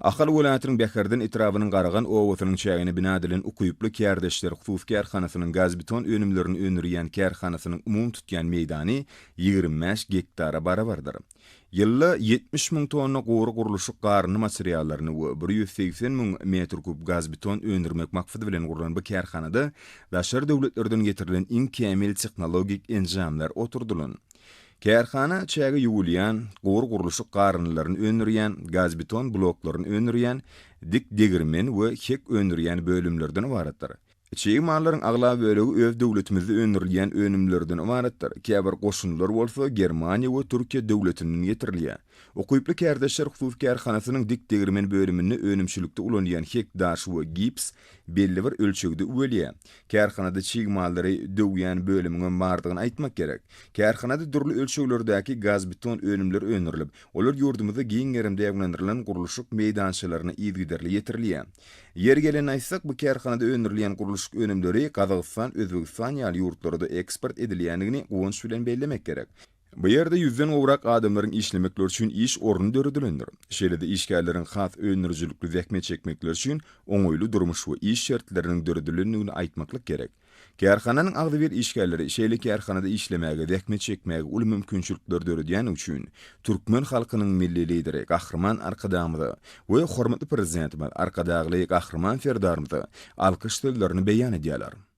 Akal welatynyň Bäherden etrabynyň garagan owasynyň çägini bina edilen ukuyuply kärdeşler husus kärhanasynyň gaz beton önümlerini önürýän kärhanasynyň umum tutýan meýdany 25 hektara barabardyr. Ýylly 70 000 tonna gowy guruluşy garyny materiallaryny we 180 000 metr kub gaz beton önürmek maksady bilen gurulan bu kärhanada daşary döwletlerden getirilen iň kämil tehnologik enjamlar oturdulan. Kärhana çägi ýugulýan, gowy guruluşy garynlaryny önürýän, gaz beton bloklaryny önürýän, dik degirmen we hek önürýän bölümlerden ibaratdyr. Çeýi mallaryň agla bölegi öz döwletimizde önürilýän önümlerden ibaratdyr. Käbir goşunlar bolsa Germaniýa we Türkiýe döwletiniň getirilýär. Okuyuply kärdeşler husus kärhanasynyň dik degirmen bölümini önümçilikde ulanýan hek daş we gips belli bir ölçegde uwelýär. Kärhanada çeýi mallary döwýän bölümüň bardygyny aýtmak gerek. Kärhanada durly ölçeglerdäki gaz beton önümler önürilip, olar ýurdumyzda giň ýerimde ýaglandyrylan guruluşyk meýdançalaryna ýetirilýär ýetirilýär. Yer gelen aýtsak, bu kärhanada önürilýän guruluşyk önümleri Kazakystan, Özbegistan ýaly ýurtlarynda eksport edilýändigini gowunç bilen bellemek gerek. Bu ýerde ýüzden gowrak adamlaryň işlemekler üçin iş orny döredilendir. Şeýle-de işgärleriň has önürjilikli zähmet çekmekler üçin oňoýly durmuş we iş şertleriniň döredilendigini aýtmaklyk gerek. Kärhananyň agdy bir işgärleri şeýle kärhanada işlemäge, zähmet çekmäge uly mümkinçilikler döredýän üçin türkmen halkynyň milli lideri Gahrman Arkadamyzy we hormatly prezidentimiz Arkadagy Gahrman Ferdarymyzy alkyş sözlerini beýan edýärler.